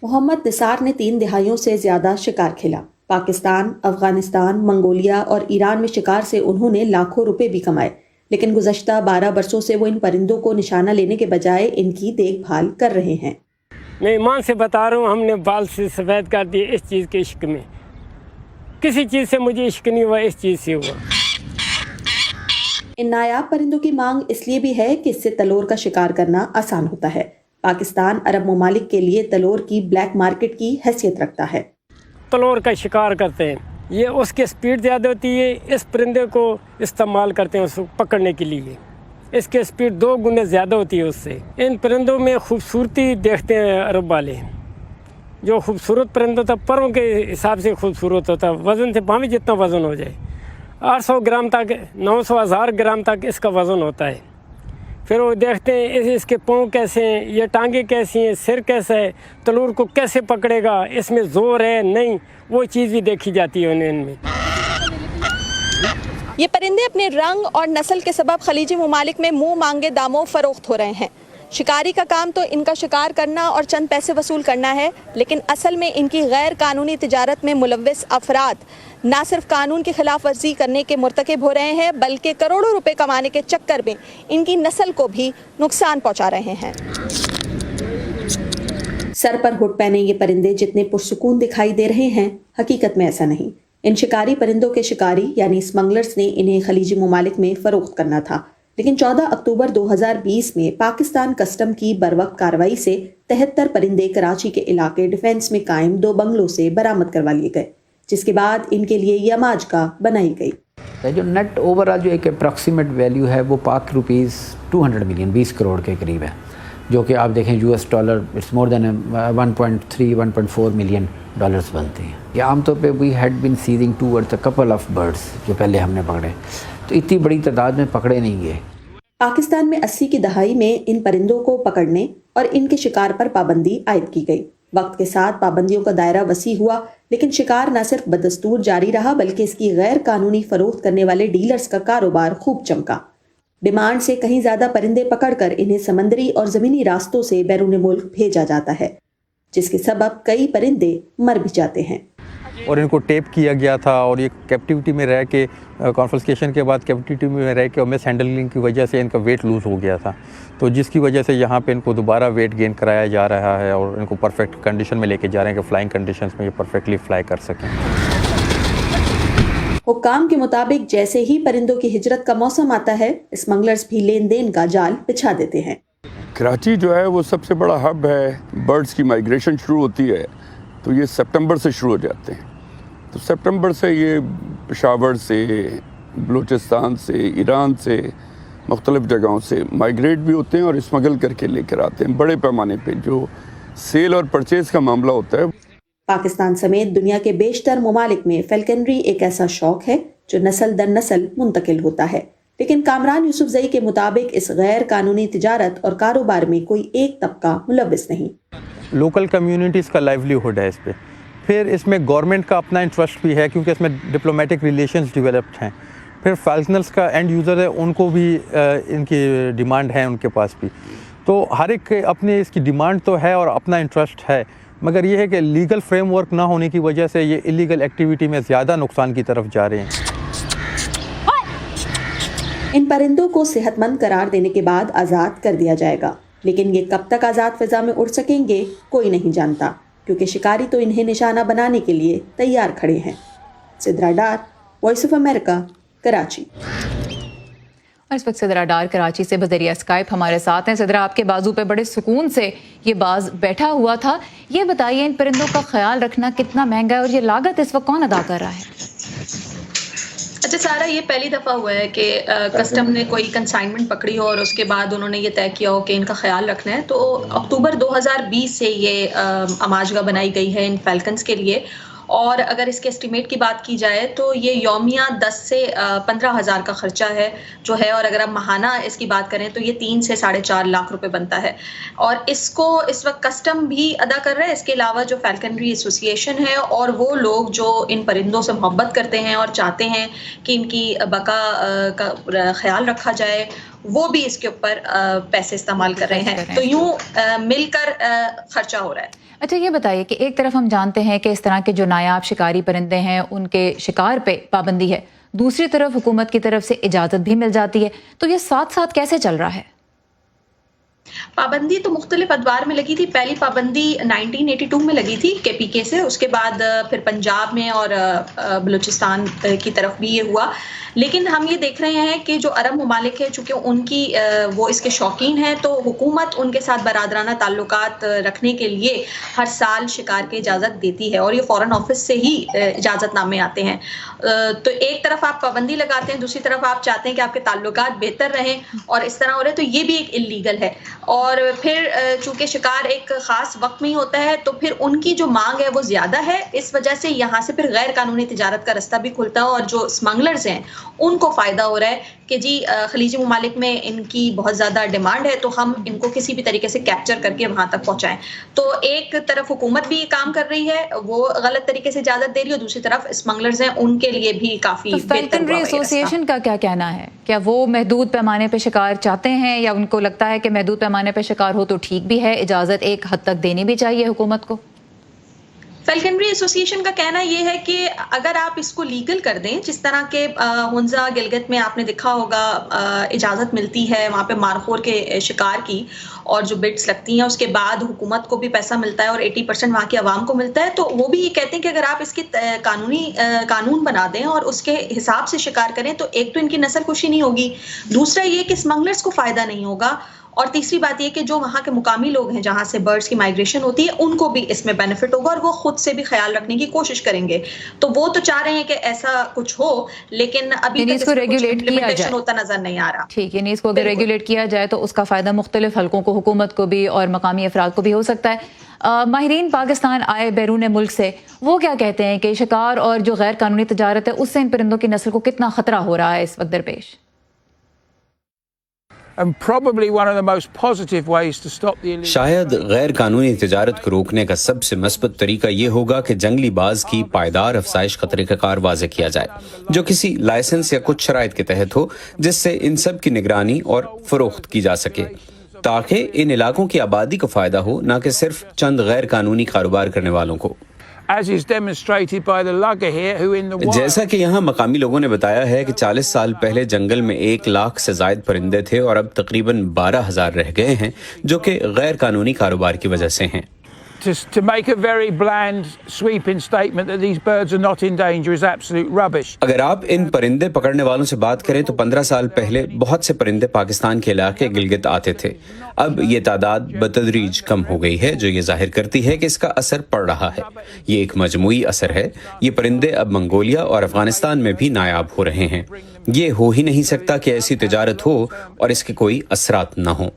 मोहम्मद निसार ने 3 दिहाइयों से ज्यादा शिकार खेला। पाकिस्तान, अफगानिस्तान, मंगोलिया और ईरान में शिकार से उन्होंने लाखों रुपए भी कमाए, लेकिन गुज़श्ता 12 बरसों से वो इन परिंदों को निशाना लेने के बजाय इनकी देखभाल कर रहे हैं। मैं ईमान से बता रहा हूँ, हमने बाल से सफ़ेद कर दिए इस चीज़ के इश्क में। किसी चीज़ से मुझे इश्क नहीं हुआ, इस चीज़ से हुआ। इन नायाब परिंदों की मांग इसलिए भी है कि इससे तलोर का शिकार करना आसान होता है। पाकिस्तान अरब ममालिक के लिए तलोर की ब्लैक मार्केट की हैसियत रखता है। तलोर का शिकार करते हैं, ये उसकी स्पीड ज़्यादा होती है, इस परिंदे को इस्तेमाल करते हैं उसको पकड़ने के लिए। इसकी स्पीड 2 गुने ज़्यादा होती है उससे। इन परिंदों में खूबसूरती देखते हैं अरब वाले। जो खूबसूरत परिंदा होता परों के हिसाब से खूबसूरत होता, वज़न से भाਵੇਂ जितना वज़न हो जाए, 800 ग्राम तक, 900 1000 ग्राम तक इसका वज़न होता है। फिर वो देखते हैं इसके पाँव कैसे हैं, ये टांगे कैसी हैं, सिर कैसा है, तलूर को कैसे पकड़ेगा, इसमें ज़ोर है नहीं, वो चीज़ भी देखी जाती है इनमें। ये परिंदे अपने रंग और नस्ल के सबब खलीजी ममालिक में मुंह मांगे दामों फरोख्त हो रहे हैं। शिकारी का काम तो इनका शिकार करना और चंद पैसे वसूल करना है, लेकिन असल में इनकी गैर कानूनी तिजारत में मुलव्विस अफराद ना सिर्फ कानून की खिलाफ वर्जी करने के मुर्तकिब हो रहे हैं, बल्कि करोड़ों रुपए कमाने के चक्कर में इनकी नस्ल को भी नुकसान पहुंचा रहे हैं। सर पर हुड पहने ये परिंदे जितने पुरसुकून दिखाई दे रहे हैं, हकीकत में ऐसा नहीं। इन शिकारी परिंदों के शिकारी यानी स्मगलर्स ने इन्हें खलीजी ममालिक में फरोख्त करना था, लेकिन 14 अक्टूबर 2020 में पाकिस्तान कस्टम की बरवक्त कार्रवाई से 73 परिंदे कराची के इलाके डिफेंस में कायम 2 बंगलों से बरामद करवा लिए गए, जिसके बाद इनके लिए यमाजगा बनाई गई। जो नेट ओवरऑल जो एक अप्रॉक्सीमेट वैल्यू है वो पाक रुपीज़ 200 मिलियन 20 करोड़ के करीब है, जो कि आप देखें US dollar it's more than 1.3-1.4 million dollars बनते हैं। ये आमतौर पे we had been seeing towards a couple of birds जो पहले हमने पकड़े, तो इतनी बड़ी तादाद में पकड़े नहीं गए। पाकिस्तान में 80 की दहाई में इन परिंदों को पकड़ने और इनके शिकार पर पाबंदी आयद की गई। वक्त के साथ पाबंदियों का दायरा वसी हुआ, लेकिन शिकार न सिर्फ बदस्तूर जारी रहा, बल्कि इसकी गैर कानूनी फरोख्त करने वाले डीलर्स का कारोबार खूब चमका। डिमांड से कहीं ज्यादा परिंदे पकड़कर इन्हें समंदरी और जमीनी रास्तों से बैरून मुल्क भेजा जाता है, जिसके सबब कई परिंदे मर भी जाते हैं। और इनको टेप किया गया था और ये कैप्टिविटी में रह के कॉन्फिस्केशन के बाद कैप्टिविटी में रह के और मिस हैंडलिंग की वजह से इनका वेट लूज़ हो गया था, तो जिसकी वजह से यहाँ पे इनको दोबारा वेट गेन कराया जा रहा है और इनको परफेक्ट कंडीशन में लेके जा रहे हैं कि फ्लाइंग कंडीशंस में ये परफेक्टली फ्लाई कर सकें। हुक्काम के मुताबिक जैसे ही परिंदों की हिजरत का मौसम आता है, स्मगलर्स भी लेन देन का जाल बिछा देते हैं। कराची जो है वो सबसे बड़ा हब है। बर्ड्स की माइग्रेशन शुरू होती है तो ये सितंबर से शुरू हो जाते हैं, तो सितंबर से ये पेशावर से, बलूचिस्तान से, ईरान से, मुख्तलिफ जगहों से माइग्रेट भी होते हैं और स्मगल करके लेकर आते हैं बड़े पैमाने पे। जो सेल और परचेज़ का मामला होता है। पाकिस्तान समेत दुनिया के बेशतर ममालिक में फैल्कनरी एक ऐसा शौक है जो नस्ल दर नस्ल मुंतकिल होता है, लेकिन कामरान यूसुफजई के मुताबिक इस गैर कानूनी तिजारत और कारोबार में कोई एक तबका मुलव्विस नहीं। लोकल कम्युनिटीज़ का लाइवलीहुड है इस पर, फिर इसमें गवर्नमेंट का अपना इंटरेस्ट भी है क्योंकि इसमें डिप्लोमेटिक रिलेशंस डेवलप्ड हैं, फिर फाल्कनर्स का एंड यूज़र है, उनको भी इनकी डिमांड है उनके पास भी, तो हर एक अपनी इसकी डिमांड तो है और अपना इंटरेस्ट है, मगर ये है कि लीगल फ्रेमवर्क ना होने की वजह से ये इलीगल एक्टिविटी में ज़्यादा नुकसान की तरफ जा रहे हैं। इन परिंदों को सेहतमंद करार देने के बाद आज़ाद कर दिया जाएगा, लेकिन ये कब तक आज़ाद फ़िज़ा में उड़ सकेंगे कोई नहीं जानता, क्योंकि शिकारी तो इन्हें निशाना बनाने के लिए तैयार खड़े हैं। सिद्रा डार, वॉइस ऑफ अमेरिका, कराची। और इस वक्त सिद्रा डार कराची से बज़रिया स्काइप हमारे साथ हैं। सिद्रा, आपके बाजू पे बड़े सुकून से ये बाज बैठा हुआ था, ये बताइए इन परिंदों का ख्याल रखना कितना महंगा है और ये लागत इस वक्त कौन अदा कर रहा है? अच्छा सारा, ये पहली दफ़ा हुआ है कि कस्टम ने कोई कंसाइनमेंट पकड़ी हो और उसके बाद उन्होंने ये तय किया हो कि इनका ख्याल रखना है। तो अक्टूबर 2020 से ये अमाजगा बनाई गई है इन फैल्कन्स के लिए, और अगर इसके एस्टिमेट की बात की जाए तो ये यौमिया 10 से 15 हज़ार का खर्चा है जो है, और अगर आप माहाना इसकी बात करें तो ये 3 से 4.5 लाख रुपए बनता है, और इसको इस वक्त कस्टम भी अदा कर रहा है। इसके अलावा जो फैल्कनरी एसोसिएशन है और वो लोग जो इन परिंदों से मोहब्बत करते हैं और चाहते हैं कि इनकी बका का ख्याल रखा जाए, वो भी इसके ऊपर पैसे इस्तेमाल कर रहे हैं, तो यूं मिलकर खर्चा हो रहा है। اچھا یہ بتائیے کہ ایک طرف ہم جانتے ہیں کہ اس طرح کے جو نایاب شکاری پرندے ہیں ان کے شکار پہ پابندی ہے، دوسری طرف حکومت کی طرف سے اجازت بھی مل جاتی ہے، تو یہ ساتھ ساتھ کیسے چل رہا ہے؟ پابندی تو مختلف ادوار میں لگی تھی. پہلی پابندی 1982 میں لگی تھی کے پی کے سے، اس کے بعد پھر پنجاب میں اور بلوچستان کی طرف بھی یہ ہوا. لیکن ہم یہ دیکھ رہے ہیں کہ جو عرب ممالک ہیں چونکہ ان کی وہ اس کے شوقین ہیں، تو حکومت ان کے ساتھ برادرانہ تعلقات رکھنے کے لیے ہر سال شکار کی اجازت دیتی ہے، اور یہ فورن آفس سے ہی اجازت نامے آتے ہیں. تو ایک طرف آپ پابندی لگاتے ہیں، دوسری طرف آپ چاہتے ہیں کہ آپ کے تعلقات بہتر رہیں اور اس طرح ہو رہے، تو یہ بھی ایک اللیگل ہے. اور پھر چونکہ شکار ایک خاص وقت میں ہی ہوتا ہے، تو پھر ان کی جو مانگ ہے وہ زیادہ ہے، اس وجہ سے یہاں سے پھر غیر قانونی تجارت کا رستہ بھی کھلتا ہے، اور جو اسمگلرز ہیں ان کو فائدہ ہو رہا ہے کہ جی خلیجی ممالک میں ان کی بہت زیادہ ڈیمانڈ ہے، تو ہم ان کو کسی بھی طریقے سے کیپچر کر کے وہاں تک پہنچائیں. تو ایک طرف حکومت بھی کام کر رہی ہے، وہ غلط طریقے سے اجازت دے رہی ہے، اور دوسری طرف اسمگلرز ہیں ان کے لیے بھی کافی بہتر ہوا. فیلکنری ایسوسی ایشن کا کیا کہنا ہے؟ کیا وہ محدود پیمانے پہ شکار چاہتے ہیں، یا ان کو لگتا ہے کہ محدود پیمانے پہ شکار ہو تو ٹھیک بھی ہے، اجازت ایک حد تک دینی بھی چاہیے حکومت کو؟ فیلکنری ایسوسی ایشن کا کہنا یہ ہے کہ اگر آپ اس کو لیگل کر دیں، جس طرح کے ہنزا گلگت میں آپ نے دیکھا ہوگا اجازت ملتی ہے وہاں پہ مارخور کے شکار کی، اور جو بٹس لگتی ہیں اس کے بعد حکومت کو بھی پیسہ ملتا ہے اور 80% وہاں کی عوام کو ملتا ہے، تو وہ بھی یہ کہتے ہیں کہ اگر آپ اس کی قانون بنا دیں اور اس کے حساب سے شکار کریں، تو ایک تو ان کی نسل کشی نہیں ہوگی، دوسرا یہ کہ اسمگلرز کو فائدہ نہیں ہوگا، اور تیسری بات یہ کہ جو وہاں کے مقامی لوگ ہیں جہاں سے برڈز کی مائگریشن ہوتی ہے ان کو بھی اس میں بینیفٹ ہوگا، اور وہ خود سے بھی خیال رکھنے کی کوشش کریں گے. تو وہ تو چاہ رہے ہیں کہ ایسا کچھ ہو، لیکن ابھی تک اس کو ریگولیٹ کیا ہوتا نظر نہیں آ رہا. ٹھیک، یعنی اس کو اگر ریگولیٹ کیا جائے تو اس کا فائدہ مختلف حلقوں کو، حکومت کو بھی اور مقامی افراد کو بھی ہو سکتا ہے. ماہرین پاکستان آئے بیرون ملک سے، وہ کیا کہتے ہیں کہ شکار اور جو غیر قانونی تجارت ہے اس سے ان پرندوں کی نسل کو کتنا خطرہ ہو رہا ہے اس وقت درپیش؟ شاید غیر قانونی تجارت کو روکنے کا سب سے مثبت طریقہ یہ ہوگا کہ جنگلی باز کی پائیدار افزائش خطرے کا کار واضح کیا جائے، جو کسی لائسنس یا کچھ شرائط کے تحت ہو، جس سے ان سب کی نگرانی اور فروخت کی جا سکے، تاکہ ان علاقوں کی آبادی کو فائدہ ہو، نہ کہ صرف چند غیر قانونی کاروبار کرنے والوں کو. جیسا کہ یہاں مقامی لوگوں نے بتایا ہے کہ 40 سال پہلے جنگل میں 1 لاکھ سے زائد پرندے تھے، اور اب تقریباً 12,000 رہ گئے ہیں، جو کہ غیر قانونی کاروبار کی وجہ سے ہیں. To make a very bland sweeping statement that these birds are not in danger is absolute rubbish. اگر آپ ان پرندے پکڑنے والوں سے بات کریں تو 15 سال پہلے بہت سے پرندے پاکستان کے علاقے گلگت آتے تھے. اب یہ تعداد بتدریج کم ہو گئی ہے، جو یہ ظاہر کرتی ہے کہ اس کا اثر پڑ رہا ہے. یہ ایک مجموعی اثر ہے. یہ پرندے اب منگولیا اور افغانستان میں بھی نایاب ہو رہے ہیں. یہ ہو ہی نہیں سکتا کہ ایسی تجارت ہو اور اس کے کوئی اثرات نہ ہوں.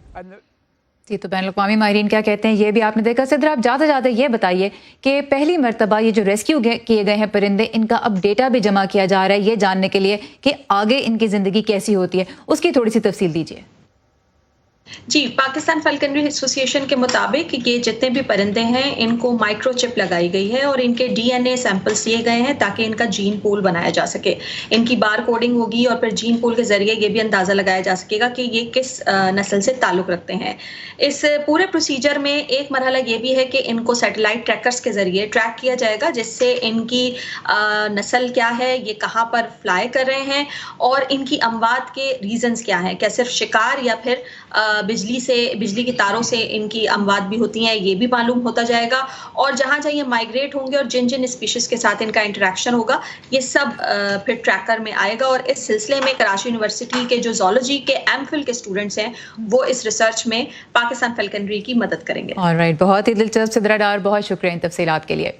جی، تو بین الاقوامی ماہرین کیا کہتے ہیں یہ بھی آپ نے دیکھا. صدر، آپ جاتے جاتے یہ بتائیے کہ پہلی مرتبہ یہ جو ریسکیو کیے گئے ہیں پرندے، ان کا اب ڈیٹا بھی جمع کیا جا رہا ہے یہ جاننے کے لیے کہ آگے ان کی زندگی کیسی ہوتی ہے، اس کی تھوڑی سی تفصیل دیجیے. جی، پاکستان فیلکنری ایسوسی ایشن کے مطابق یہ جتنے بھی پرندے ہیں ان کو مائکرو چپ لگائی گئی ہے، اور ان کے ڈی این اے سیمپلز لیے گئے ہیں تاکہ ان کا جین پول بنایا جا سکے. ان کی بار کوڈنگ ہوگی، اور پھر جین پول کے ذریعے یہ بھی اندازہ لگایا جا سکے گا کہ یہ کس نسل سے تعلق رکھتے ہیں. اس پورے پروسیجر میں ایک مرحلہ یہ بھی ہے کہ ان کو سیٹلائٹ ٹریکرز کے ذریعے ٹریک کیا جائے گا، جس سے ان کی نسل کیا ہے، یہ کہاں پر فلائی کر رہے ہیں، اور ان کی اموات کے ریزنز کیا ہیں، کیا صرف شکار یا پھر بجلی کی تاروں سے ان کی اموات بھی ہوتی ہیں، یہ بھی معلوم ہوتا جائے گا. اور جہاں جہاں یہ مائگریٹ ہوں گے اور جن جن اسپیشیز کے ساتھ ان کا انٹریکشن ہوگا، یہ سب پھر ٹریکر میں آئے گا. اور اس سلسلے میں کراچی یونیورسٹی کے جو زولوجی کے ایم فل کے اسٹوڈنٹس ہیں وہ اس ریسرچ میں پاکستان فیلکنری کی مدد کریں گے. آل رائٹ، بہت ہی دلچسپ صدر ڈار، بہت شکریہ ان تفصیلات کے لیے.